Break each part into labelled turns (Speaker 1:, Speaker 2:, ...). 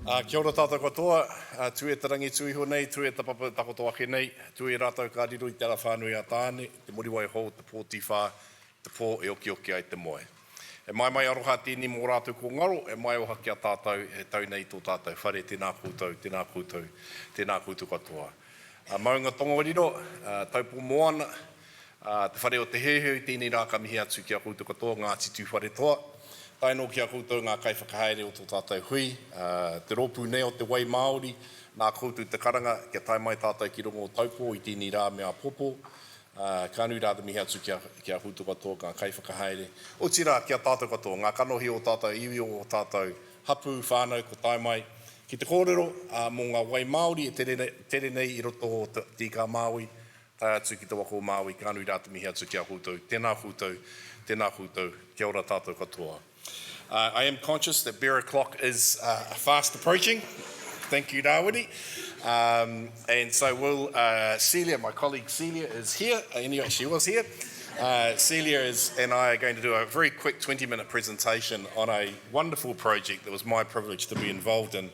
Speaker 1: Kia ora tātou katoa, tui e tarangi tui ho nei, tui e tapapa takotoa ke nei, tui e rātou ka riru I te ara whānui a tāne, te muri wai hou, te pōtiwha, te pō e oki oki ai te moe. E mai aroha tēnei mō rātou ko ngaro, e mai oha kia tātou, e tau nei tō tātou whare, tēnā koutou katoa. Maunga tonga wariro, taupō moana, te whare o te heheu, tēnei rā ka mihi atu kia koutou katoa, ngā titu whare toa. Taino kia koutou ngā kaiwhakahaere o tō tātou hui, te ropu nei o te wai Māori, nā koutou te karanga, kia tai mai tātou ki rongo o taupō I tēnei rā mea popo, kānu rā te mihi atu kia koutou katoa ngā kaiwhakahaere. O tira kia tātou katoa, ngā kanohi o tātou iwi o tātou hapū whānau ko tai mai, ki te kōrero mō ngā wai Māori e tere nei I roto o tika Māui, tai atu ki te wako Māui, kānu rā te mihi atu kia koutou, tēnā koutou, kia ora tātou katoa. I am conscious that bear o'clock is fast approaching. Thank you, Rawiri. And so will Celia, my colleague Celia is here. Anyway, she was here. Celia and I are going to do a very quick 20-minute presentation on a wonderful project that was my privilege to be involved in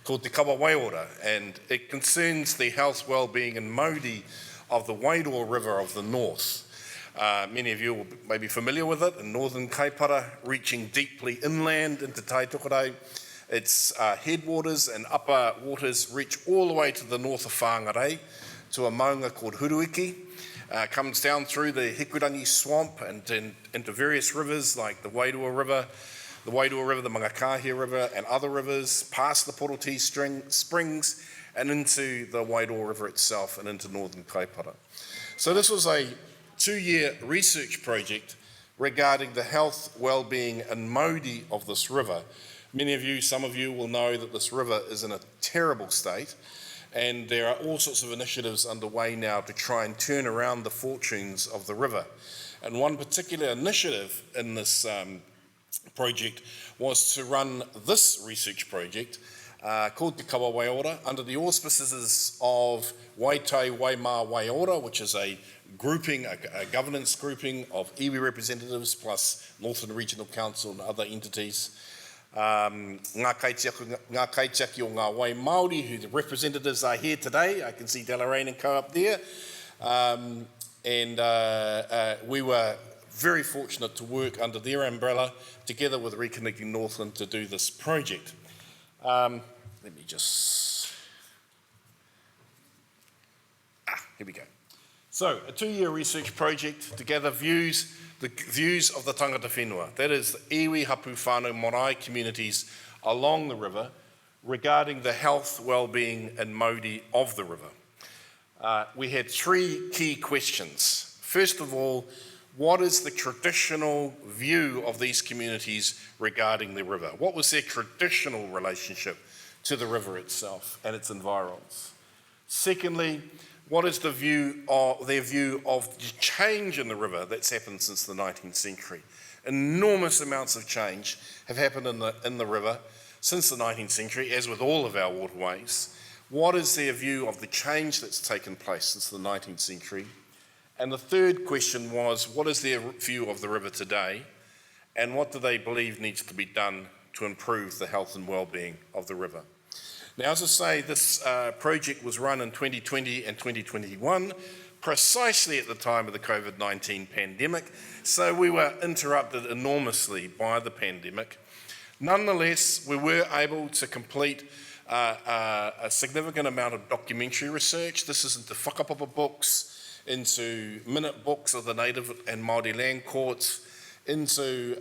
Speaker 1: called the Kawa Waiora. And it concerns the health, well-being and mauri of the Wairoa River of the north. Many of you may be familiar with it, in northern Kaipara, reaching deeply inland into Taitokerau. Its headwaters and upper waters reach all the way to the north of Whangarei, to a maunga called Huruiki. Comes down through the Hikurangi swamp and into various rivers like the Wairoa River, the Mangakahia River and other rivers, past the Poroti Springs and into the Wairoa River itself and into northern Kaipara. So this was a 2-year research project regarding the health, well-being and mauri of this river. Some of you will know that this river is in a terrible state, and there are all sorts of initiatives underway now to try and turn around the fortunes of the river. And one particular initiative in this project was to run this research project called the Kawa Waiora under the auspices of Wairoa, which is a governance grouping of iwi representatives plus Northern Regional Council and other entities. Ngā Kaitiaki o ngā wai Māori, who the representatives are here today. I can see Deloraine and Co up there. We were very fortunate to work under their umbrella together with Reconnecting Northland to do this project. Let me just... here we go. So, a 2-year research project to gather the views of the tangata whenua, that is the iwi, hapū, whānau, marae communities along the river regarding the health, well-being and mauri of the river. We had 3 key questions. First of all, what is the traditional view of these communities regarding the river? What was their traditional relationship to the river itself and its environs? Secondly, what is their view of the change in the river that's happened since the 19th century? Enormous amounts of change have happened in the river since the 19th century, as with all of our waterways. What is their view of the change that's taken place since the 19th century? And the third question was, what is their view of the river today? And what do they believe needs to be done to improve the health and well-being of the river? Now, as I say, this project was run in 2020 and 2021, precisely at the time of the COVID-19 pandemic, so we were interrupted enormously by the pandemic. Nonetheless, we were able to complete a significant amount of documentary research. This is into whakapapa books, into minute books of the native and Māori land courts, into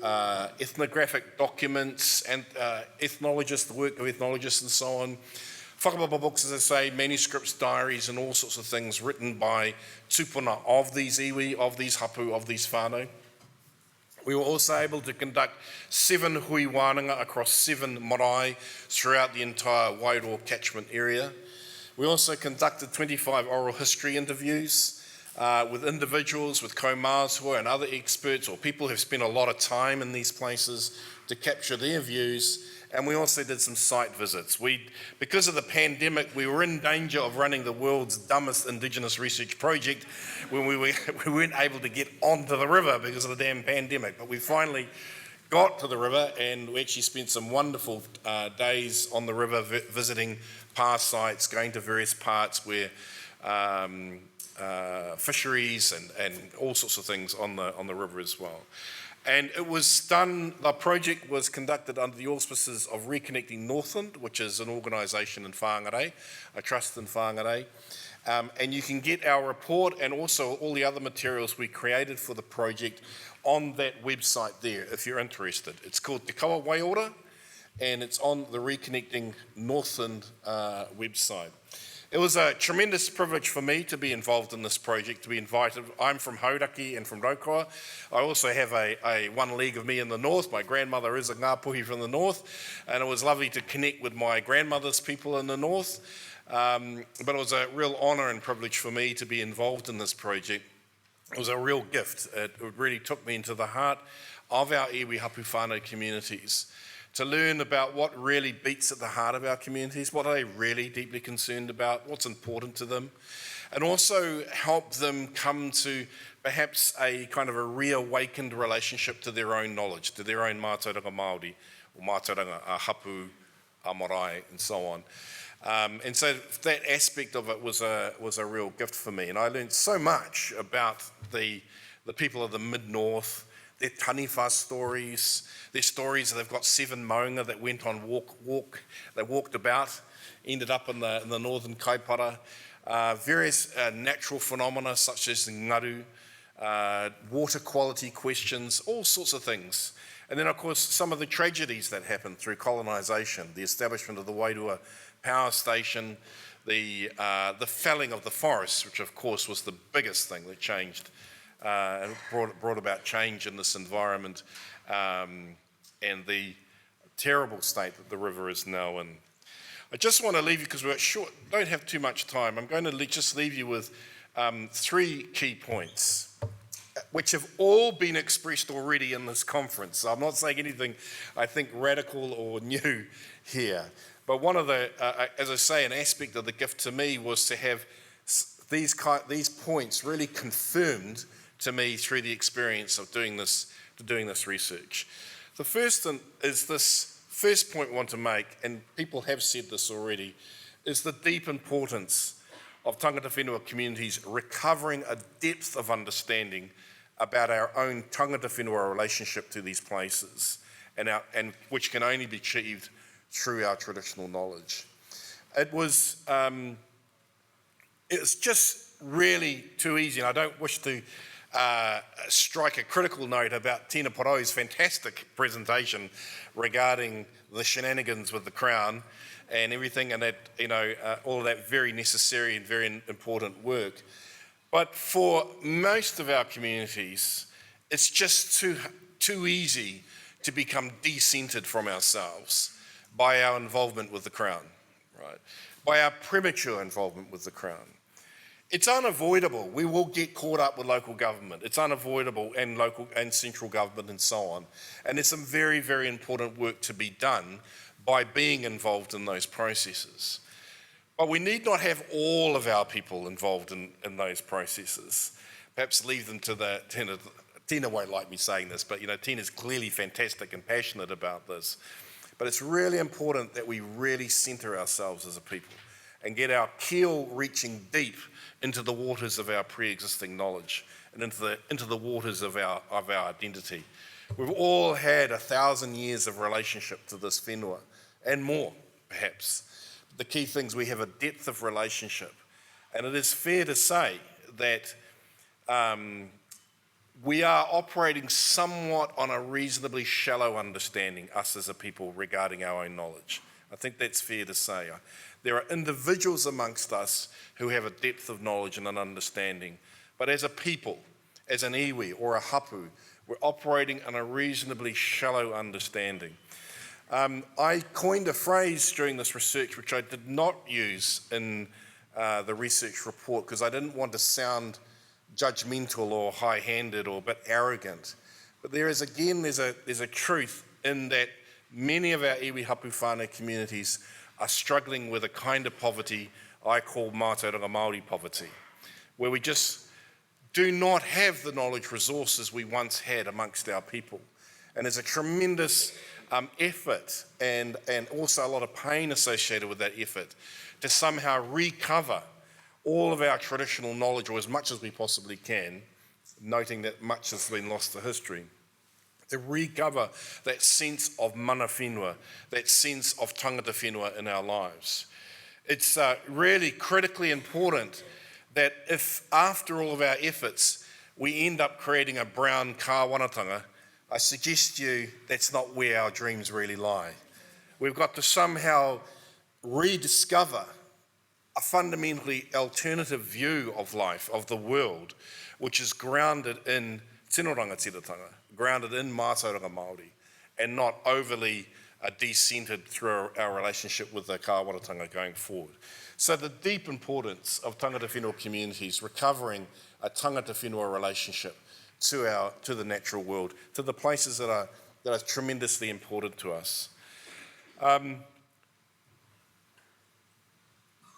Speaker 1: ethnographic documents and the work of ethnologists and so on. Whakapapa books, as I say, manuscripts, diaries and all sorts of things written by tupuna of these iwi, of these hapū, of these whānau. We were also able to conduct 7 hui wānanga across 7 marae throughout the entire Wairoa catchment area. We also conducted 25 oral history interviews with individuals, with kaumātua and other experts or people who've spent a lot of time in these places to capture their views. And we also did some site visits. Because of the pandemic, we were in danger of running the world's dumbest Indigenous research project when we weren't able to get onto the river because of the damn pandemic. But we finally got to the river, and we actually spent some wonderful days on the river visiting past sites, going to various parts where fisheries and all sorts of things on the river as well. And it was done, the project was conducted under the auspices of Reconnecting Northland, which is an organisation in Whangarei, a trust in Whangarei. And you can get our report and also all the other materials we created for the project on that website there, if you're interested. It's called Te Kawa Waiora, and it's on the Reconnecting Northland website. It was a tremendous privilege for me to be involved in this project, to be invited. I'm from Hauraki and from Raukawa. I also have a one leg of me in the north. My grandmother is a Ngāpuhi from the north, and it was lovely to connect with my grandmother's people in the north. But it was a real honour and privilege for me to be involved in this project. It was a real gift. It really took me into the heart of our iwi hapū whānau communities, to learn about what really beats at the heart of our communities, what are they really deeply concerned about, what's important to them, and also help them come to perhaps a kind of a reawakened relationship to their own knowledge, to their own mātauranga Māori, or mātauranga hapū, marae, and so on. And so that aspect of it was a real gift for me, and I learned so much about the people of the mid-north, their taniwha stories, their stories. They've got 7 maunga that went on they walked about, ended up in the northern kaipara. Various natural phenomena such as ngaru, water quality questions, all sorts of things. And then of course some of the tragedies that happened through colonisation, the establishment of the Wairoa power station, the felling of the forests, which of course was the biggest thing that changed and brought about change in this environment, and the terrible state that the river is now in. I just want to leave you, because we're short, don't have too much time, I'm going to just leave you with 3 key points, which have all been expressed already in this conference. So I'm not saying anything, I think, radical or new here. But one of the, as I say, an aspect of the gift to me was to have these points really confirmed to me through the experience of doing this research. The first thing is this first point I want to make, and people have said this already, is the deep importance of tangata whenua communities recovering a depth of understanding about our own tangata whenua relationship to these places, and which can only be achieved through our traditional knowledge. It's just really too easy, and I don't wish to strike a critical note about Tina Porau's fantastic presentation regarding the shenanigans with the Crown and everything, and that, all of that very necessary and very important work. But for most of our communities, it's just too easy to become decentered from ourselves by our involvement with the Crown, right? By our premature involvement with the Crown. It's unavoidable. We will get caught up with local government. It's unavoidable, and local and central government and so on. And there's some very, very important work to be done by being involved in those processes. But we need not have all of our people involved in those processes. Perhaps leave them to Tina won't like me saying this, but Tina's clearly fantastic and passionate about this. But it's really important that we really centre ourselves as a people and get our keel reaching deep into the waters of our pre-existing knowledge and into the waters of our identity. We've all had 1,000 years of relationship to this whenua, and more, perhaps. The key things, we have a depth of relationship, and it is fair to say that we are operating somewhat on a reasonably shallow understanding, us as a people, regarding our own knowledge. I think that's fair to say. There are individuals amongst us who have a depth of knowledge and an understanding, but as a people, as an iwi or a hapū, we're operating on a reasonably shallow understanding. I coined a phrase during this research which I did not use in the research report because I didn't want to sound judgmental or high-handed or a bit arrogant. But there's a truth in that many of our iwi hapū whānau communities are struggling with a kind of poverty I call mātauranga Māori poverty, where we just do not have the knowledge resources we once had amongst our people. And there's a tremendous effort and also a lot of pain associated with that effort to somehow recover all of our traditional knowledge, or as much as we possibly can, noting that much has been lost to history, to recover that sense of mana whenua, that sense of tangata whenua in our lives. It's really critically important that if after all of our efforts we end up creating a brown kāwanatanga, I suggest to you that's not where our dreams really lie. We've got to somehow rediscover a fundamentally alternative view of life, of the world, which is grounded in tino rangatiratanga, grounded in mātauranga Māori, and not overly decentered through our relationship with the kāwanatanga going forward. So the deep importance of tangata whenua communities recovering a tangata whenua relationship to the natural world, to the places that are tremendously important to us.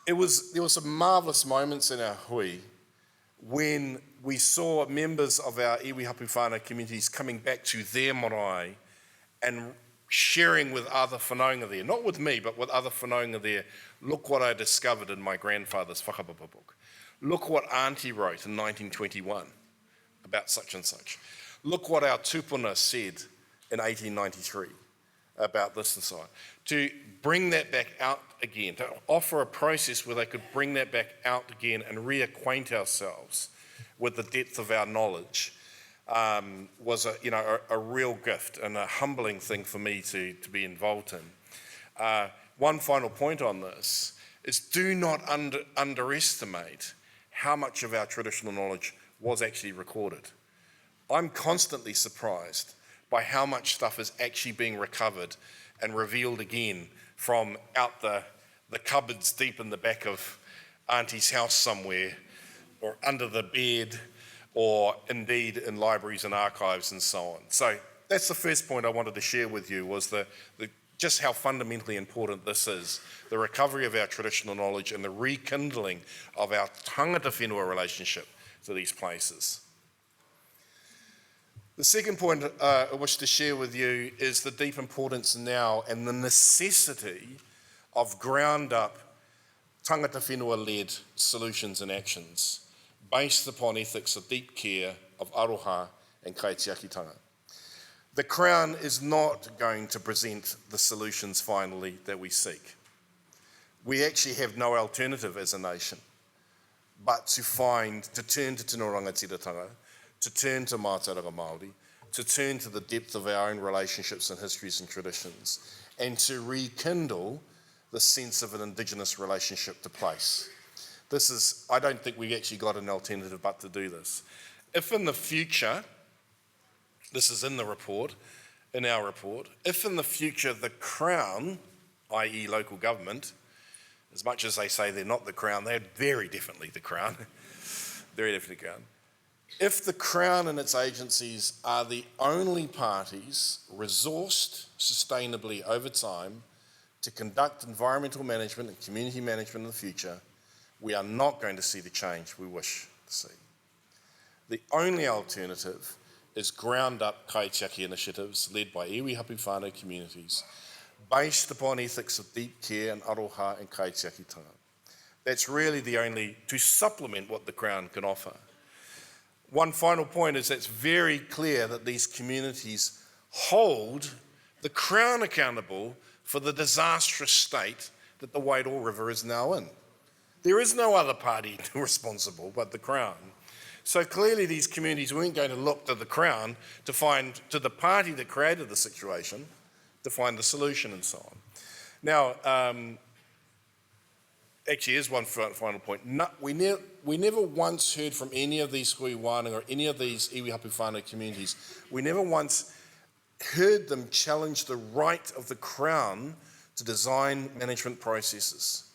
Speaker 1: There were some marvellous moments in our hui when we saw members of our iwi hapu whānau communities coming back to their marae and sharing with other whanaunga there, not with me, but with other whanaunga there. Look what I discovered in my grandfather's whakapapa book. Look what Auntie wrote in 1921 about such and such. Look what our tupuna said in 1893 about this and so on. To bring that back out again, to offer a process where they could bring that back out again and reacquaint ourselves with the depth of our knowledge was a real gift and a humbling thing for me to be involved in. One final point on this is do not underestimate how much of our traditional knowledge was actually recorded. I'm constantly surprised by how much stuff is actually being recovered and revealed again from out the cupboards deep in the back of Auntie's house somewhere, or under the bed, or indeed in libraries and archives and so on. So that's the first point I wanted to share with you, was just how fundamentally important this is, the recovery of our traditional knowledge and the rekindling of our tangata whenua relationship to these places. The second point I wish to share with you is the deep importance now and the necessity of ground-up tangata whenua-led solutions and actions based upon ethics of deep care, of aroha and kaitiakitanga. The Crown is not going to present the solutions finally that we seek. We actually have no alternative as a nation but to turn to tino rangatiratanga, to turn to mātauranga Māori, to turn to the depth of our own relationships and histories and traditions, and to rekindle the sense of an Indigenous relationship to place. I don't think we've actually got an alternative but to do this. If in the future, this is in the report, in our report, if in the future the Crown, i.e. local government, as much as they say they're not the Crown, they're very definitely the Crown, very definitely Crown. If the Crown and its agencies are the only parties resourced sustainably over time to conduct environmental management and community management in the future, we are not going to see the change we wish to see. The only alternative is ground-up kaitiaki initiatives led by iwi hapu whānau communities based upon ethics of deep care and aroha and kaitiakitanga. That's really the only, to supplement what the Crown can offer. One final point is it's very clear that these communities hold the Crown accountable for the disastrous state that the Wairoa River is now in. There is no other party responsible but the Crown. So clearly these communities weren't going to look to the Crown to the party that created the situation to find the solution and so on. Now, actually, here's one final point. We never once heard from any of these hui wānanga or any of these iwi hapu whānau communities, we never once heard them challenge the right of the Crown to design management processes.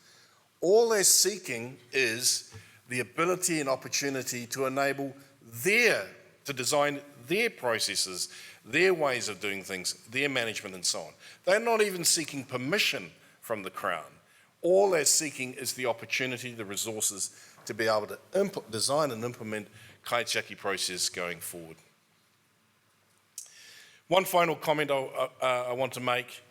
Speaker 1: All they're seeking is the ability and opportunity to enable to design their processes, their ways of doing things, their management and so on. They're not even seeking permission from the Crown. All they're seeking is the opportunity, the resources to be able to design and implement kaitiaki process going forward. One final comment I want to make,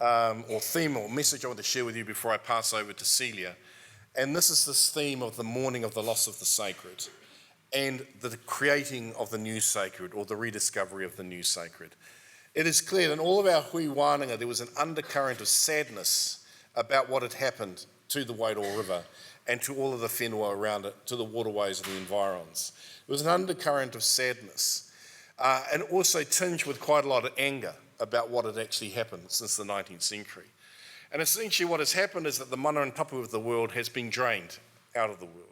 Speaker 1: or theme or message I want to share with you before I pass over to Celia. And this is this theme of the mourning of the loss of the sacred and the creating of the new sacred, or the rediscovery of the new sacred. It is clear that in all of our hui wānanga there was an undercurrent of sadness about what had happened to the Wairoa River and to all of the whenua around it, to the waterways and the environs. There was an undercurrent of sadness and also tinged with quite a lot of anger about what had actually happened since the 19th century. And essentially what has happened is that the mana and tapu of the world has been drained out of the world.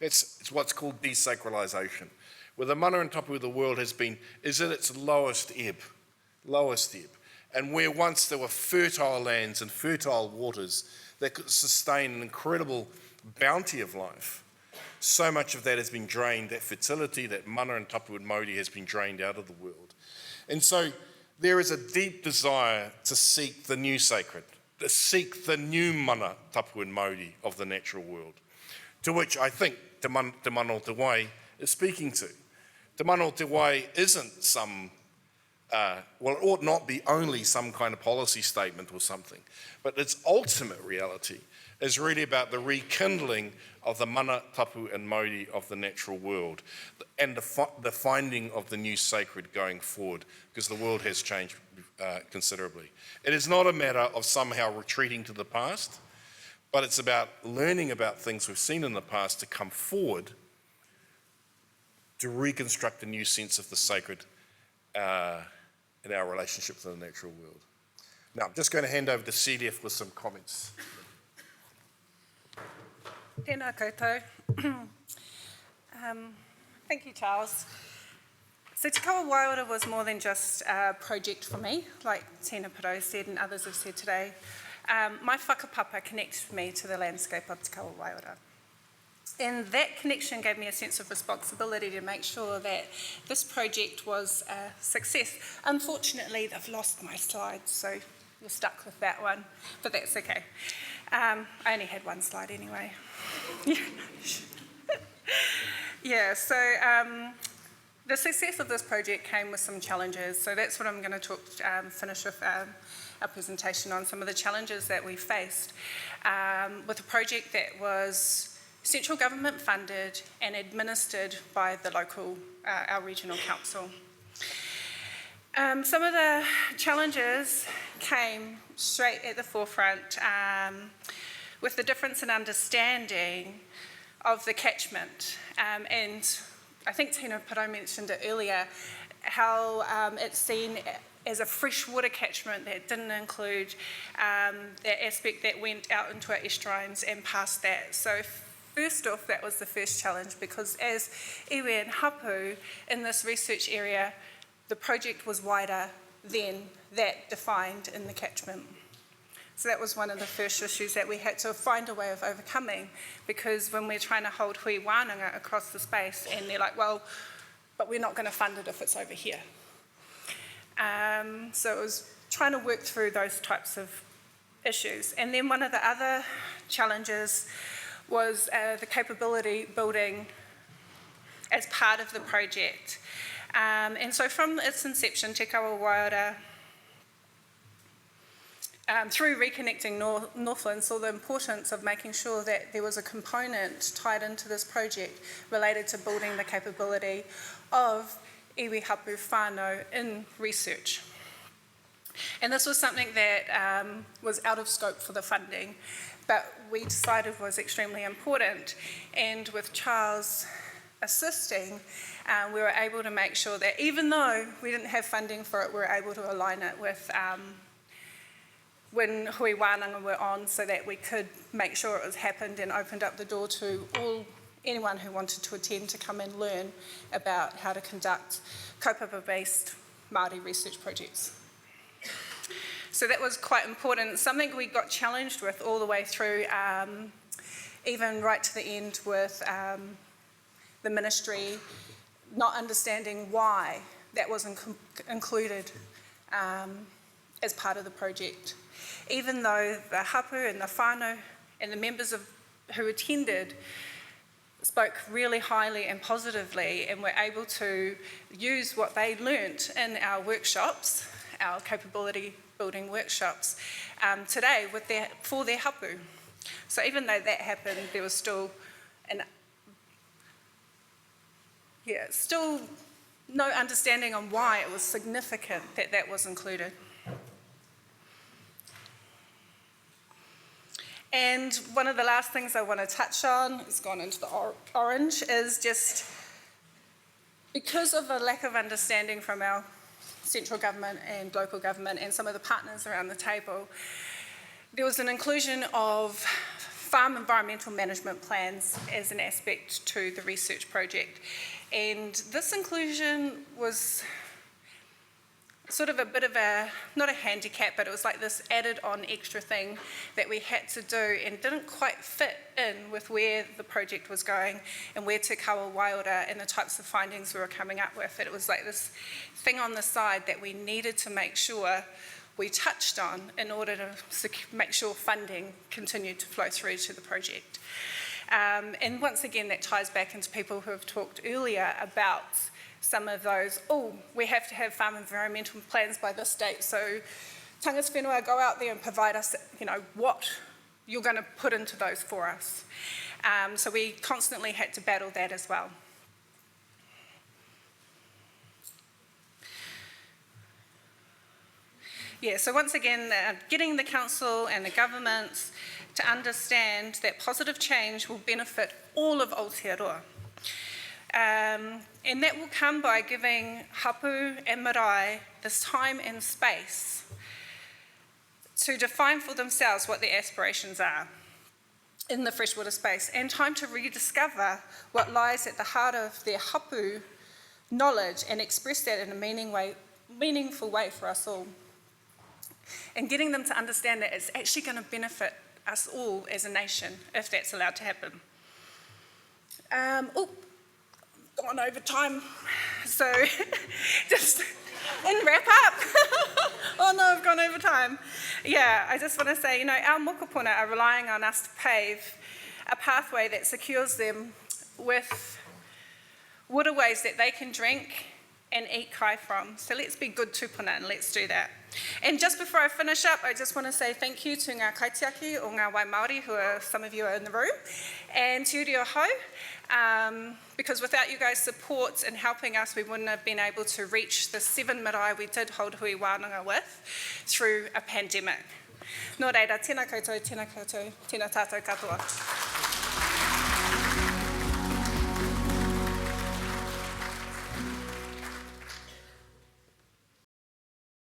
Speaker 1: It's what's called desacralisation, where the mana and tapu of the world is at its lowest ebb. And where once there were fertile lands and fertile waters that could sustain an incredible bounty of life, so much of that has been drained, that fertility, that mana and tapu and mauri has been drained out of the world. And so there is a deep desire to seek the new sacred, to seek the new mana, tapu and mauri of the natural world, to which I think Te Mana o Te Wai is speaking to. Te Mana o Te Wai isn't some, well, it ought not be only some kind of policy statement or something, but its ultimate reality is really about the rekindling of the mana, tapu and mauri of the natural world and the finding of the new sacred going forward, because the world has changed considerably. It is not a matter of somehow retreating to the past, but it's about learning about things we've seen in the past to come forward to reconstruct a new sense of the sacred in our relationship to the natural world. Now, I'm just going to hand over to Celia with some comments.
Speaker 2: Tēnā koutou. Thank you, Charles. So Te Kawa Waiora was more than just a project for me, like Tina Pirou said and others have said today. My whakapapa connected me to the landscape of Te Kawa Waiora. And that connection gave me a sense of responsibility to make sure that this project was a success. Unfortunately, they've lost my slides, so you're stuck with that one, but that's okay. I only had one slide anyway. Yeah, so the success of this project came with some challenges, so that's what I'm going to finish with our presentation on, some of the challenges that we faced with a project that was central government funded and administered by the local, our regional council. Some of the challenges came straight at the forefront with the difference in understanding of the catchment. And I think Tina Pirou mentioned it earlier, how it's seen as a freshwater catchment that didn't include the aspect that went out into our estuarines and past that. So first off, that was the first challenge, because as iwi and hapū in this research area, the project was wider than that defined in the catchment. So that was one of the first issues that we had to find a way of overcoming, because when we're trying to hold hui wānanga across the space and they're like, well, but we're not going to fund it if it's over here. So it was trying to work through those types of issues. And then one of the other challenges was the capability building as part of the project. And so from its inception, Te Kawa Waiora, through Reconnecting Northland, saw the importance of making sure that there was a component tied into this project related to building the capability of iwi hapū whānau in research. And this was something that was out of scope for the funding, but we decided was extremely important. And with Charles assisting, we were able to make sure that even though we didn't have funding for it, we were able to align it with when hui wānanga were on, so that we could make sure it was happened and opened up the door to anyone who wanted to attend to come and learn about how to conduct kaupapa-based Māori research projects. So that was quite important, something we got challenged with all the way through, even right to the end with the ministry not understanding why that wasn't included as part of the project. Even though the hapū and the whānau and the members who attended spoke really highly and positively, and were able to use what they learnt in our workshops, our capability building workshops, today for their hapū. So even though that happened, there was still still no understanding on why it was significant that that was included. And one of the last things I want to touch on, it's gone into the orange, is just because of a lack of understanding from our central government and local government and some of the partners around the table, there was an inclusion of farm environmental management plans as an aspect to the research project. And this inclusion was sort of a bit of a, not a handicap, but it was like this added on extra thing that we had to do and didn't quite fit in with where the project was going and where Te Kawa Waiora and the types of findings we were coming up with. It was like this thing on the side that we needed to make sure we touched on in order to make sure funding continued to flow through to the project. And once again, that ties back into people who have talked earlier about some of those, we have to have farm environmental plans by this date, so tangas whenua, go out there and provide us, what you're going to put into those for us. So we constantly had to battle that as well. Yeah, so once again, getting the council and the governments to understand that positive change will benefit all of Aotearoa. And that will come by giving hapū and marae this time and space to define for themselves what their aspirations are in the freshwater space, and time to rediscover what lies at the heart of their hapū knowledge and express that in a meaningful way for us all. And getting them to understand that it's actually going to benefit us all as a nation if that's allowed to happen. Gone over time, so just in wrap up. Oh no, I've gone over time. Yeah, I just want to say, our mokopuna are relying on us to pave a pathway that secures them with waterways that they can drink and eat kai from. So let's be good tupuna and let's do that. And just before I finish up, I just want to say thank you to ngā Kaitiaki o ngā Waimaori, who are, some of you are in the room, and Te Uri o Hau, because without you guys' support and helping us, we wouldn't have been able to reach the 7 marae we did hold hui wānanga with through a pandemic. Nō reira, tēnā koutou, tēnā tātou katoa.